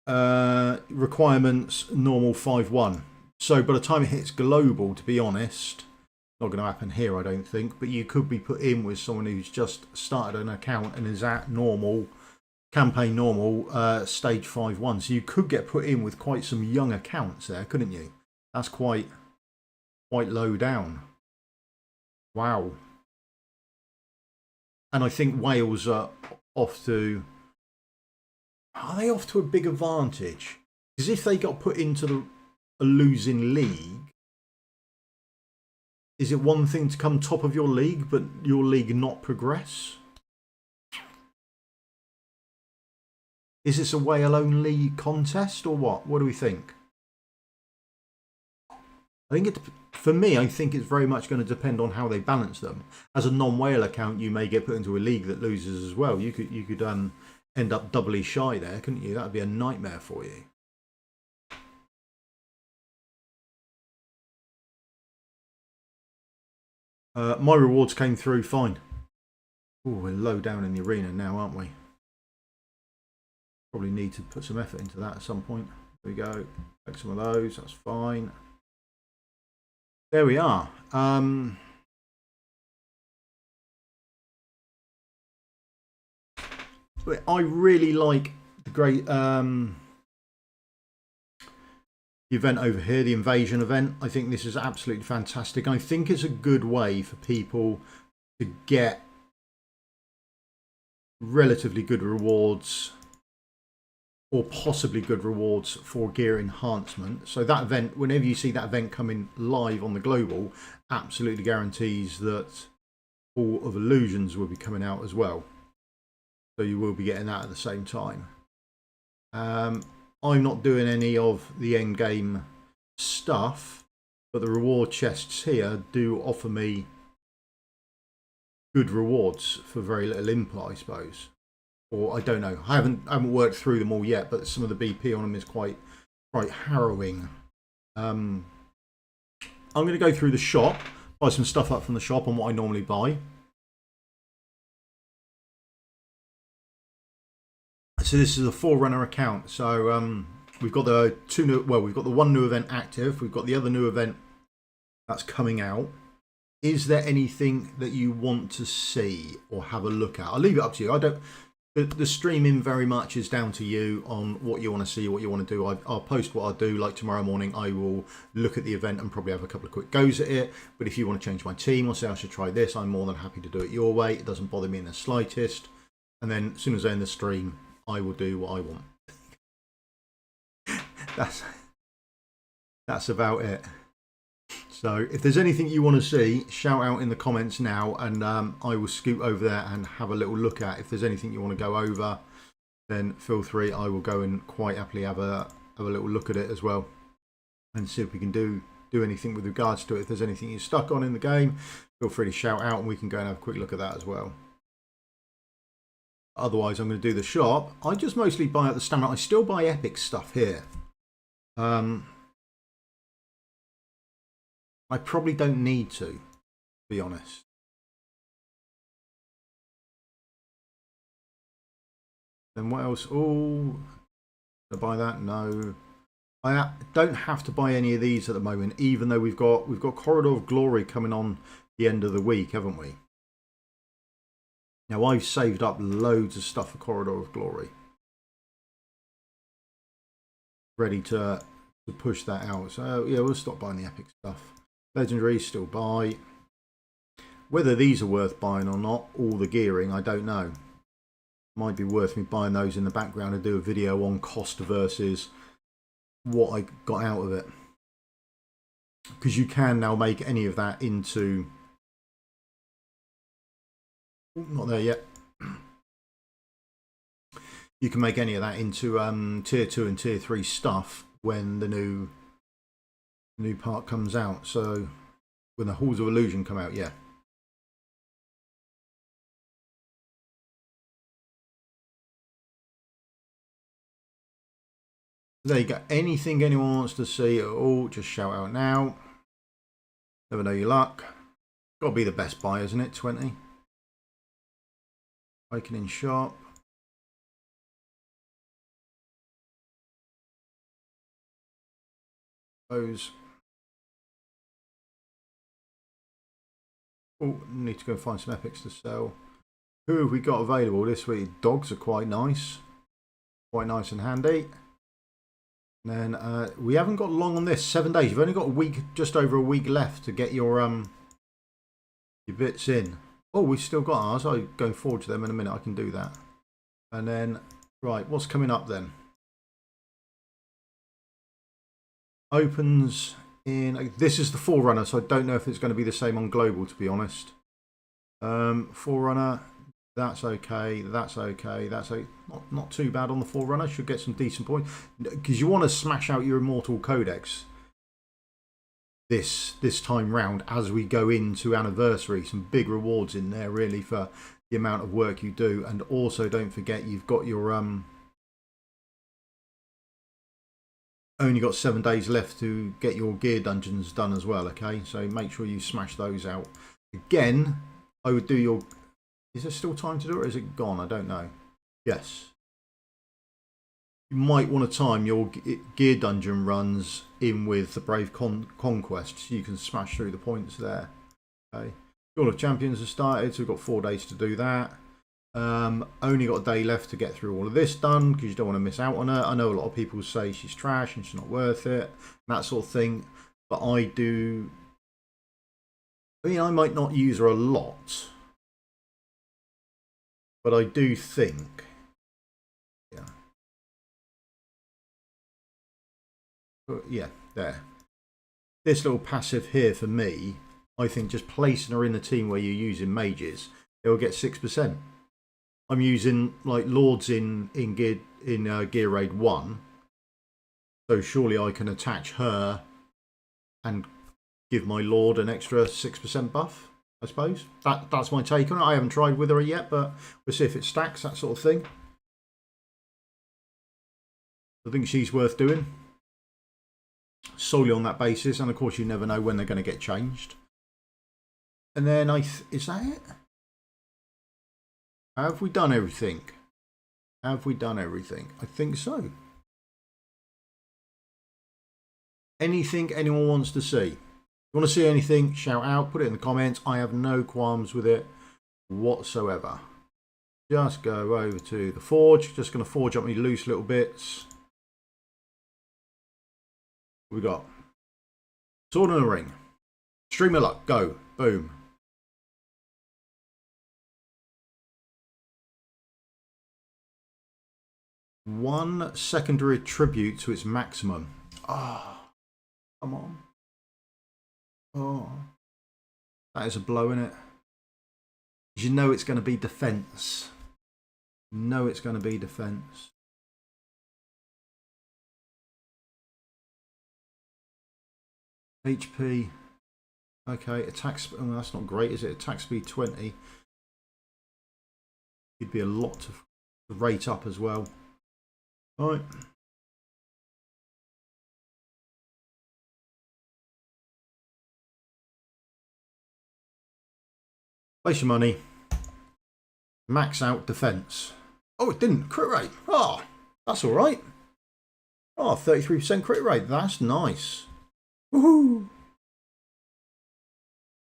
Requirements, normal 5-1. So by the time it hits global, to be honest, not going to happen here, I don't think, but you could be put in with someone who's just started an account and is at normal, campaign normal, stage 5-1. So you could get put in with quite some young accounts there, couldn't you? That's quite low down. Wow. And I think Wales are off to... Are they off to a big advantage? Because if they got put into a losing league, is it one thing to come top of your league, but your league not progress? Is this a whale-only contest or what? What do we think? I think for me, I think it's very much going to depend on how they balance them. As a non-whale account, you may get put into a league that loses as well. You could end up doubly shy there, couldn't you? That would be a nightmare for you. My rewards came through fine. Oh, we're low down in the arena now, aren't we? Probably need to put some effort into that at some point. There we go. Take some of those. That's fine. There we are. I really like the great the event over here, the invasion event. I think this is absolutely fantastic. I think it's a good way for people to get relatively good rewards, or possibly good rewards for gear enhancement. So that event, whenever you see that event coming live on the global, absolutely guarantees that Hall of Illusions will be coming out as well. So you will be getting that at the same time. I'm not doing any of the end game stuff, but the reward chests here do offer me good rewards for very little input, I suppose. Or I don't know. I haven't worked through them all yet, but some of the BP on them is quite harrowing. I'm going to go through the shop, buy some stuff up from the shop on what I normally buy. So this is a Forerunner account. So we've got the we've got the one new event active. We've got the other new event that's coming out. Is there anything that you want to see or have a look at? I'll leave it up to you. I don't. The streaming very much is down to you on what you want to see, what you want to do. I'll post what I'll do. Like tomorrow morning, I will look at the event and probably have a couple of quick goes at it. But if you want to change my team or say I should try this, I'm more than happy to do it your way. It doesn't bother me in the slightest. And then as soon as I end the stream, I will do what I want. That's about it. So if there's anything you want to see, shout out in the comments now, and I will scoot over there and have a little look at. If there's anything you want to go over, then feel free. I will go and quite happily have a little look at it as well, and see if we can do anything with regards to it. If there's anything you're stuck on in the game, feel free to shout out, and we can go and have a quick look at that as well. Otherwise, I'm going to do the shop. I just mostly buy out the stamina. I still buy epic stuff here. I probably don't need to be honest. Then what else? Oh, to buy that? No. I don't have to buy any of these at the moment, even though we've got Corridor of Glory coming on the end of the week, haven't we? Now I've saved up loads of stuff for Corridor of Glory, ready to push that out. So yeah, we'll stop buying the epic stuff. Legendary still buy. Whether these are worth buying or not, all the gearing, I don't know. Might be worth me buying those in the background and do a video on cost versus what I got out of it, because you can now make any of that into, not there yet, you can make any of that into tier 2 and tier 3 stuff when the new part comes out. So when the Halls of Illusion come out, yeah. There you go. Anything anyone wants to see at all, just shout out now. Never know your luck. Got to be the best buy, isn't it? 20. Awakening shop. Those. Oh, need to go find some epics to sell. Who have we got available this week? Dogs are quite nice. Quite nice and handy. And then we haven't got long on this. 7 days. You've only got a week, just over a week left to get your bits in. Oh, we've still got ours. I'll go forward to them in a minute. I can do that. And then, right, what's coming up then? Opens in, this is the Forerunner, so I don't know if it's going to be the same on global, to be honest. Forerunner, that's okay, that's okay, that's okay. Not too bad on the Forerunner. Should get some decent points, because you want to smash out your Immortal Codex this time round as we go into Anniversary. Some big rewards in there really for the amount of work you do. And also don't forget, you've got your only got 7 days left to get your gear dungeons done as well. Okay, so make sure you smash those out. Again, I would do your, is there still time to do it, or is it gone? I don't know. Yes, you might want to time your gear dungeon runs in with the Brave Conquest, so you can smash through the points there. Okay, All of Champions have started, so we've got 4 days to do that. Only got a day left to get through all of this done, because you don't want to miss out on her. I know a lot of people say she's trash and she's not worth it, that sort of thing, but I do. I mean, I might not use her a lot, but I do think, yeah, but yeah, there. This little passive here for me, I think just placing her in the team where you're using mages, it will get 6%. I'm using like Lords in Gear Raid 1, So surely I can attach her and give my lord an extra 6% buff, I suppose. That's my take on it. I haven't tried with her yet, but we'll see if it stacks, that sort of thing. I think she's worth doing solely on that basis, and of course you never know when they're going to get changed. And then is that it? Have we done everything? Have we done everything? I think so. Anything anyone wants to see? If you want to see anything, shout out, put it in the comments. I have no qualms with it whatsoever. Just go over to the forge. Just going to forge up me loose little bits. What we got? Sword and a ring. Stream of luck. Go. Boom. One secondary tribute to its maximum. Ah, oh, come on. Oh, that is a blow, isn't it? You know it's going to be defense. You know it's going to be defense. HP. Okay, attack speed. Oh, that's not great, is it? Attack speed 20. It'd be a lot to rate up as well. All right. Place your money. Max out defense. Oh, it didn't. Crit rate. Oh, that's all right. Oh, 33% crit rate. That's nice. Woohoo.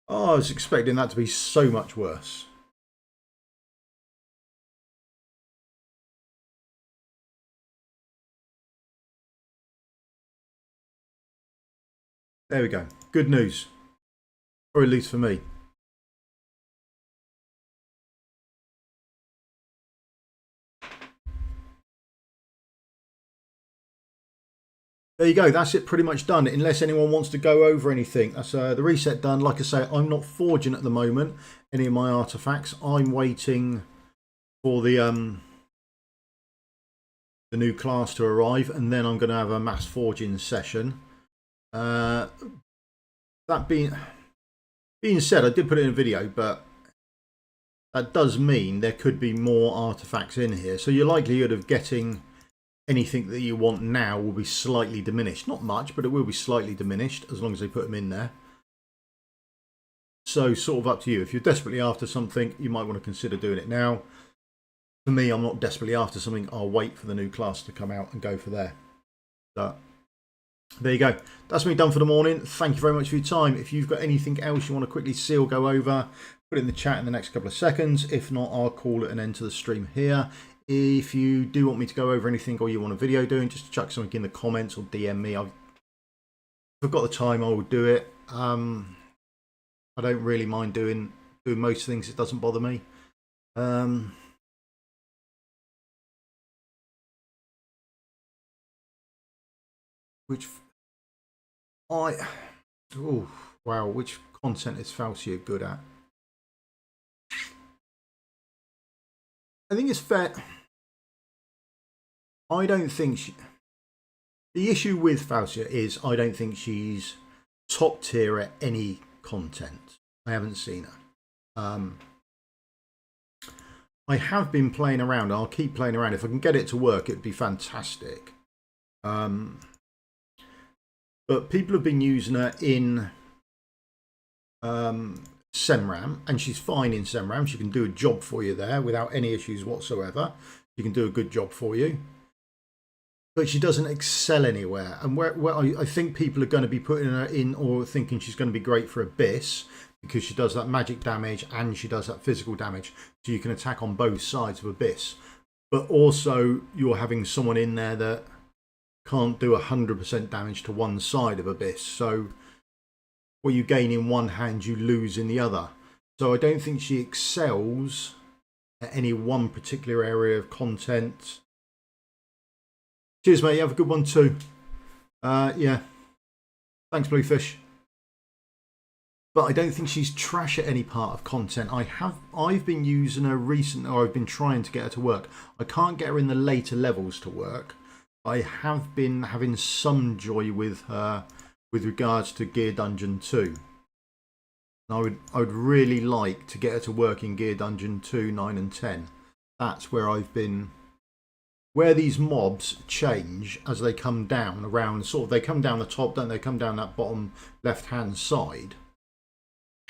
Oh, I was expecting that to be so much worse. There we go. Good news. Or at least for me. There you go. That's it pretty much done. Unless anyone wants to go over anything. That's the reset done. Like I say, I'm not forging at the moment any of my artifacts. I'm waiting for the new class to arrive. And then I'm going to have a mass forging session. That being said, I did put it in a video, but that does mean there could be more artifacts in here. So your likelihood of getting anything that you want now will be slightly diminished. Not much, but it will be slightly diminished as long as they put them in there. So sort of up to you. If you're desperately after something, you might want to consider doing it now. For me, I'm not desperately after something. I'll wait for the new class to come out and go for there. So there you go. That's me done for the morning. Thank you very much for your time. If you've got anything else you want to quickly see or go over, put it in the chat in the next couple of seconds. If not, I'll call it an end to the stream here. If you do want me to go over anything or you want a video doing, just chuck something in the comments or DM me. If I've got the time, I will do it. I don't really mind doing most things. It doesn't bother me. Oh wow, which content is Falcia good at? I think it's fair. I don't think the issue with Falcia is I don't think she's top tier at any content. I haven't seen her. I have been playing around. I'll keep playing around. If I can get it to work, it'd be fantastic. But people have been using her in SEMRAM, and she's fine in SEMRAM. She can do a job for you there without any issues whatsoever. She can do a good job for you. But she doesn't excel anywhere. And where I think people are going to be putting her in or thinking she's going to be great for Abyss because she does that magic damage and she does that physical damage. So you can attack on both sides of Abyss. But also you're having someone in there that can't do 100% damage to one side of Abyss. So what you gain in one hand, you lose in the other. So I don't think she excels at any one particular area of content. Cheers, mate. You have a good one too. Yeah. Thanks, Bluefish. But I don't think she's trash at any part of content. I've been using her recently, or I've been trying to get her to work. I can't get her in the later levels to work. I have been having some joy with her with regards to Gear Dungeon 2. I would really like to get her to work in Gear Dungeon 2, 9 and 10. That's where I've been... Where these mobs change as they come down around, sort of, they come down the top, don't they? Come down that bottom left-hand side.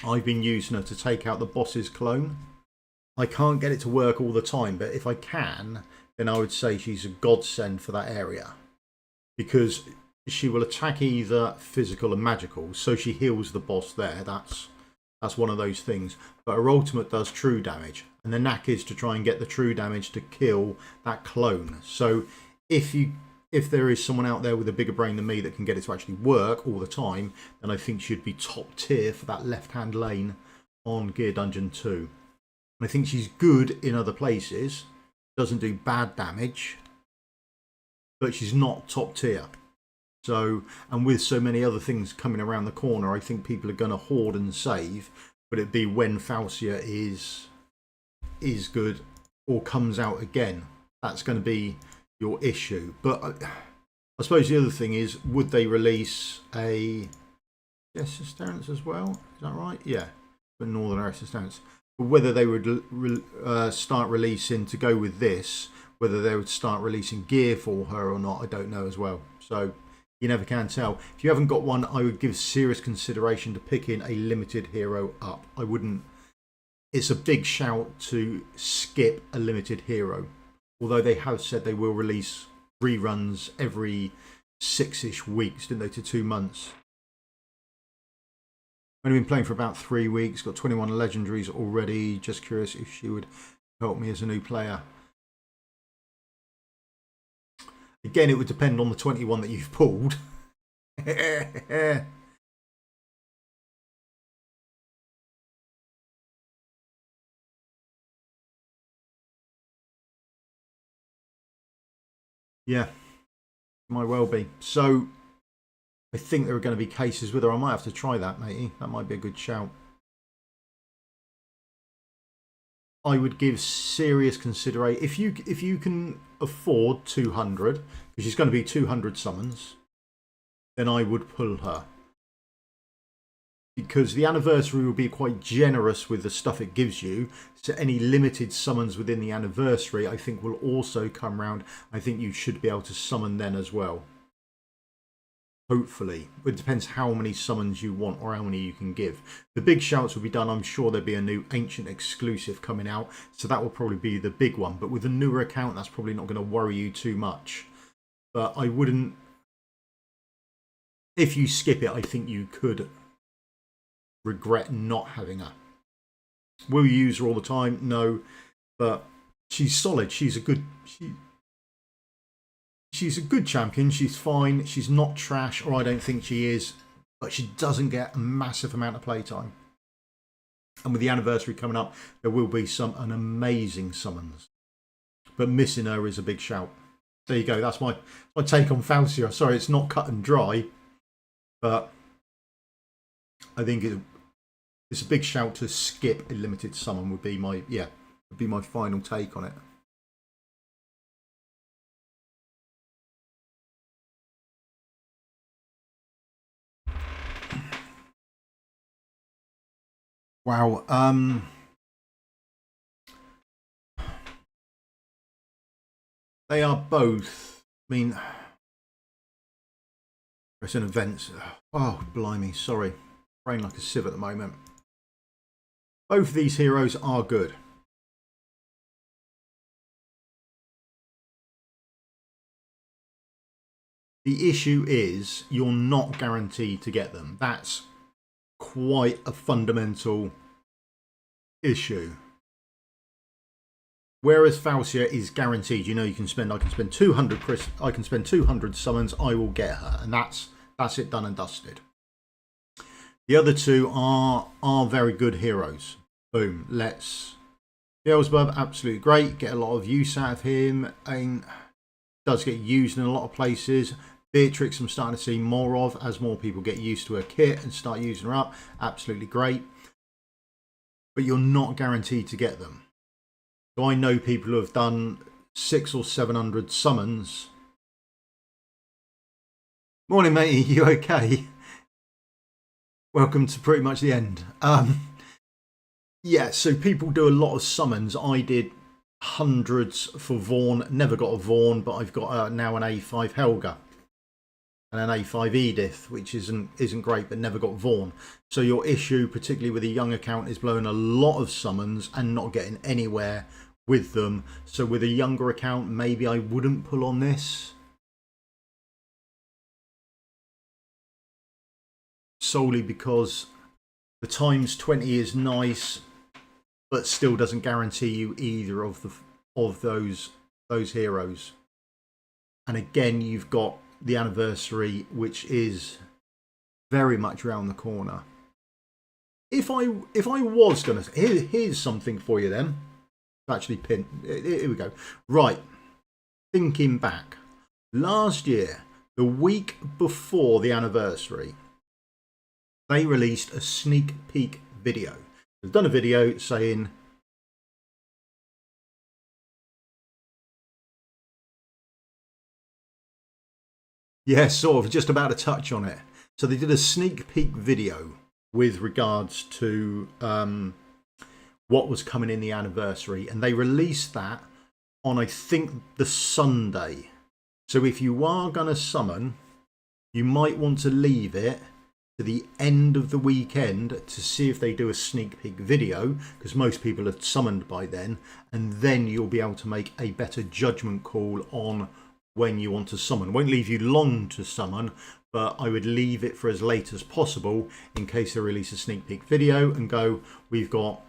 I've been using her to take out the boss's clone. I can't get it to work all the time, but if I can, then I would say she's a godsend for that area. Because she will attack either physical and magical, so she heals the boss there. That's one of those things. But her ultimate does true damage. And the knack is to try and get the true damage to kill that clone. So if there is someone out there with a bigger brain than me that can get it to actually work all the time, then I think she'd be top tier for that left-hand lane on Gear Dungeon 2. And I think she's good in other places. Doesn't do bad damage. But she's not top tier. So, and with so many other things coming around the corner, I think people are going to hoard and save. But it'd be when Falcia is good or comes out again. That's going to be your issue. But I suppose the other thing is, would they release a Resistance as well? Is that right? Yeah, but Northern Resistance. But whether they would start releasing to go with this, whether they would start releasing gear for her or not, I don't know as well. So you never can tell. If you haven't got one, I would give serious consideration to picking a limited hero up. I wouldn't. It's a big shout to skip a limited hero. Although they have said they will release reruns every 6-ish weeks, didn't they, to 2 months. Only been playing for about 3 weeks, got 21 legendaries already. Just curious if she would help me as a new player. Again, it would depend on the 21 that you've pulled. Yeah, might well be. So I think there are going to be cases with her. I might have to try that, matey. That might be a good shout. I would give serious consideration if you can afford 200, because she's going to be 200 summons, then I would pull her. Because the anniversary will be quite generous with the stuff it gives you. So any limited summons within the anniversary, I think, will also come round. I think you should be able to summon then as well. Hopefully. It depends how many summons you want or how many you can give. The big shouts will be done. I'm sure there'll be a new Ancient exclusive coming out. So that will probably be the big one. But with a newer account, that's probably not going to worry you too much. But I wouldn't... If you skip it, I think you could regret not having her. Will you use her all the time? No, but she's solid. She's a good she's a good champion. She's fine. She's not trash, or I don't think she is, but she doesn't get a massive amount of playtime. And with the anniversary coming up, there will be an amazing summons, but missing her is a big shout. There you go. That's my take on Falcia. Sorry, it's not cut and dry, but I think it's a big shout to skip a limited summon. Would be my final take on it. Wow. They are both. I mean, it's an event. Oh, blimey! Sorry, brain like a sieve at the moment. Both of these heroes are good. The issue is you're not guaranteed to get them. That's quite a fundamental issue. Whereas Falcia is guaranteed. You know, I can spend 200 I can spend 200 summons, I will get her, and that's it, done and dusted. The other two are very good heroes. Boom. Beelzebub, absolutely great. Get a lot of use out of him, and does get used in a lot of places. Beatrix, I'm starting to see more of as more people get used to her kit and start using her up. Absolutely great. But you're not guaranteed to get them. So I know people who have done 600 or 700 summons Morning, matey. You okay? Welcome to pretty much the end. Yeah, so people do a lot of summons. I did hundreds for Vaughn. Never got a Vaughn, but I've got now an A5 Helga and an A5 Edith, which isn't great, but never got Vaughn. So your issue, particularly with a young account, is blowing a lot of summons and not getting anywhere with them. So with a younger account, maybe I wouldn't pull on this. Solely because the times 20 is nice, but still doesn't guarantee you either of those heroes. And again, you've got the anniversary, which is very much around the corner. If I was gonna, here's something for you then. Actually, pin. Here we go. Right, thinking back, last year, the week before the anniversary, they released a sneak peek video. They've done a video saying, yeah, sort of, just about to touch on it. So they did a sneak peek video with regards to what was coming in the anniversary, and they released that on, I think, the Sunday. So if you are going to summon, you might want to leave it to the end of the weekend to see if they do a sneak peek video, because most people are summoned by then, and then you'll be able to make a better judgment call on when you want to summon. Won't leave you long to summon, but I would leave it for as late as possible in case they release a sneak peek video and go, we've got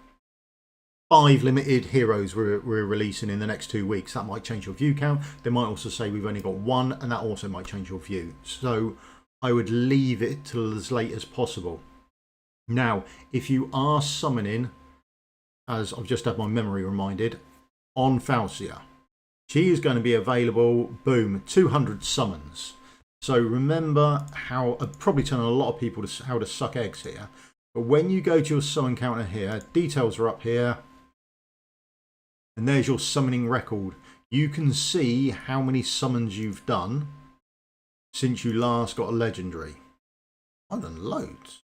5 limited heroes we're releasing in the next 2 weeks. That might change your view count. They might also say we've only got 1, and that also might change your view. So I would leave it till as late as possible. Now, if you are summoning, as I've just had my memory reminded, on Falcia, she is going to be available, boom, 200 summons. So remember how, I've probably telling a lot of people how to suck eggs here, but when you go to your summon counter here, details are up here, and there's your summoning record. You can see how many summons you've done since you last got a legendary. I've done loads.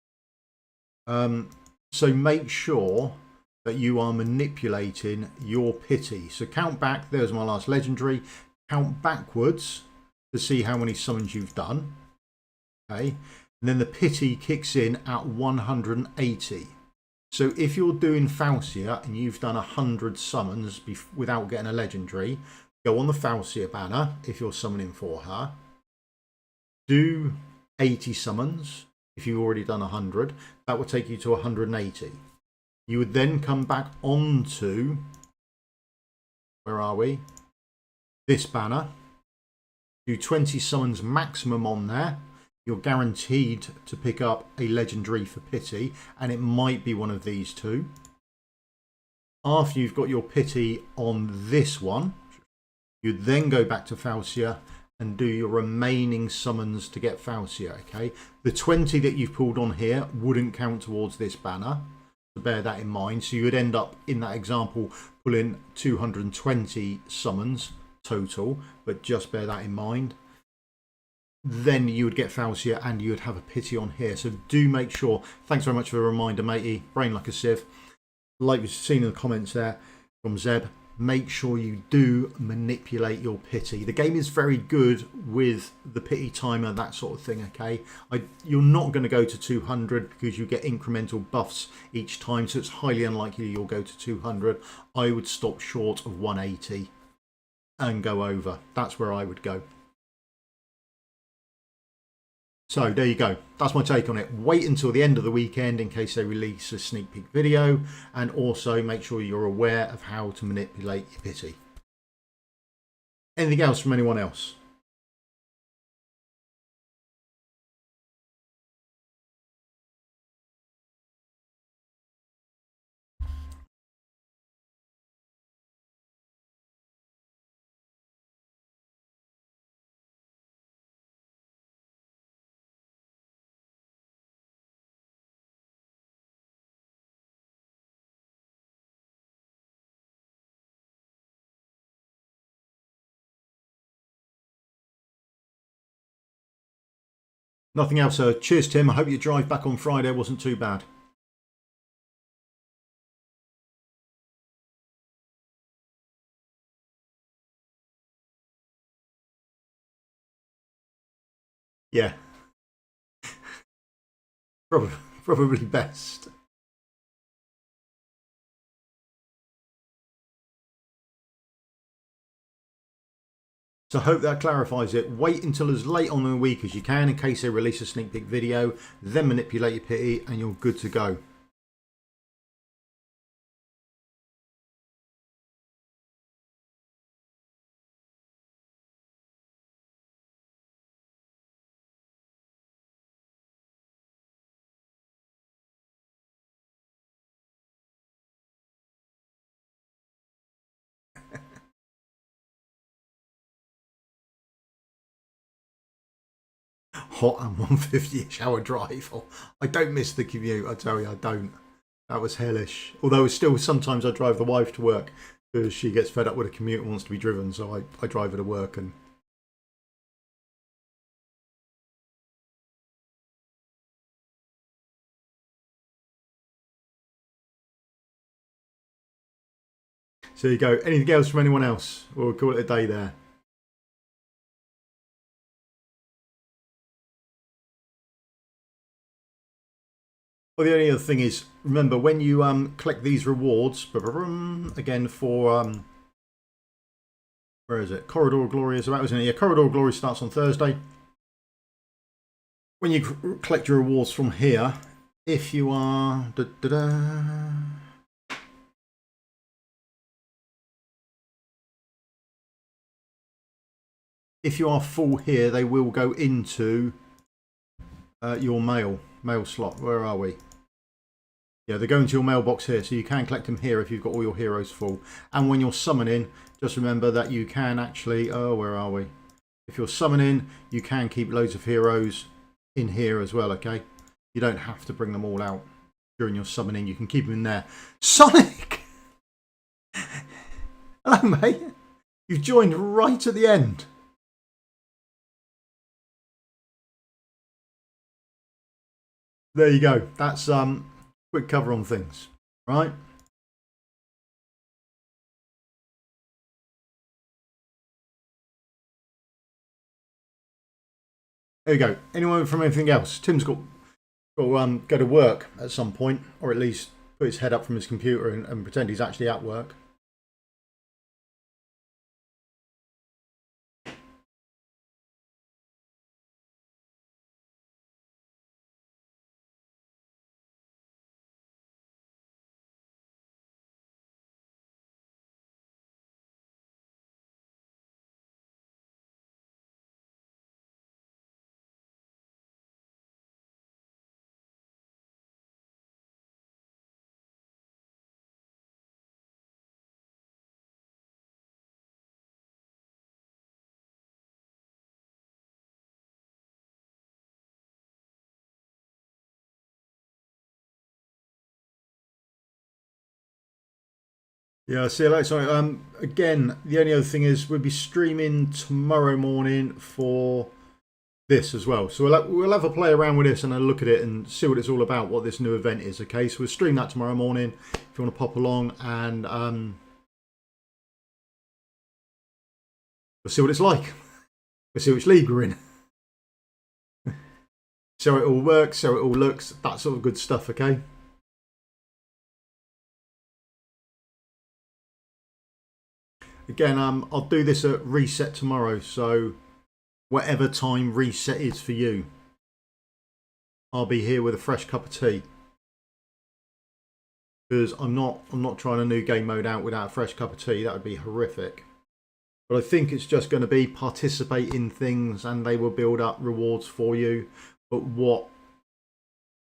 So make sure that you are manipulating your pity. So count back, there's my last legendary. Count backwards to see how many summons you've done. Okay, and then the pity kicks in at 180. So if you're doing Falcia and you've done 100 summons without getting a legendary, go on the Falcia banner if you're summoning for her. Do 80 summons if you've already done 100. That will take you to 180. You would then come back onto, where are we? This banner. Do 20 summons maximum on there. You're guaranteed to pick up a legendary for pity, and it might be one of these two. After you've got your pity on this one, you then go back to Falcia and do your remaining summons to get Falcia. Okay, the 20 that you've pulled on here wouldn't count towards this banner, so bear that in mind. So you would end up in that example pulling 220 summons total, but just bear that in mind. Then you would get Falcia and you would have a pity on here. So do make sure. Thanks very much for the reminder, matey. Brain like a sieve. Like we've seen in the comments there from Zeb, make sure you do manipulate your pity. The game is very good with the pity timer, that sort of thing. Okay, you're not going to go to 200 because you get incremental buffs each time, so it's highly unlikely you'll go to 200. I would stop short of 180 and go over. That's where I would go. So there you go. That's my take on it. Wait until the end of the weekend in case they release a sneak peek video, and also make sure you're aware of how to manipulate your pity. Anything else from anyone else? Nothing else. Cheers, Tim. I hope your drive back on Friday wasn't too bad. Yeah. Probably best. So I hope that clarifies it. Wait until as late on in the week as you can in case they release a sneak peek video, then manipulate your pity and you're good to go. Hot and 150-ish hour drive. Oh, I don't miss the commute, I tell you, I don't. That was hellish. Although still sometimes I drive the wife to work because she gets fed up with a commute and wants to be driven, so I drive her to work. And so there you go. Anything else from anyone else? We'll call it a day there. Well, the only other thing is, remember, when you collect these rewards, again for, where is it? Corridor Glory is about, isn't it? Yeah, Corridor Glory starts on Thursday. When you collect your rewards from here, if you are... if you are full here, they will go into your mail slot. Where are we? Yeah, they go into your mailbox here, so you can collect them here if you've got all your heroes full. And when you're summoning, just remember that you can actually... oh, where are we? If you're summoning, you can keep loads of heroes in here as well, okay? You don't have to bring them all out during your summoning. You can keep them in there. Sonic! Hello, mate. You've joined right at the end. There you go. That's quick cover on things, right? There you go. Anyone from anything else? Tim's got to go to work at some point, or at least put his head up from his computer and pretend he's actually at work. Yeah, see you later. Sorry. Again, the only other thing is we'll be streaming tomorrow morning for this as well. So we'll have a play around with this and a look at it and see what it's all about, what this new event is. Okay, so we'll stream that tomorrow morning if you want to pop along, and we'll see what it's like. We'll see which league we're in. See how it all works, see how it all looks, that sort of good stuff, okay? Again, I'll do this at reset tomorrow, so whatever time reset is for you, I'll be here with a fresh cup of tea. Because I'm not trying a new game mode out without a fresh cup of tea. That would be horrific. But I think it's just going to be participate in things and they will build up rewards for you. But what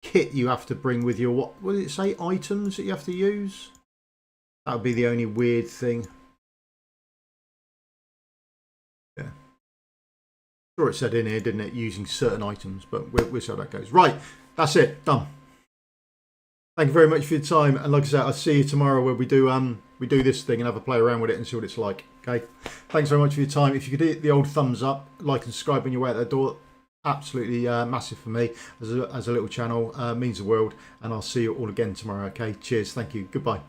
kit you have to bring with you, what did it say? Items that you have to use? That would be the only weird thing. Yeah. Sure, it said in here, didn't it? Using certain items, but we'll see how that goes. Right, that's it. Done. Thank you very much for your time, and like I said, I'll see you tomorrow where we do this thing and have a play around with it and see what it's like. Okay. Thanks very much for your time. If you could hit the old thumbs up, like and subscribe when you're out the door, absolutely massive for me as a little channel. Means the world, and I'll see you all again tomorrow. Okay, cheers, thank you, goodbye.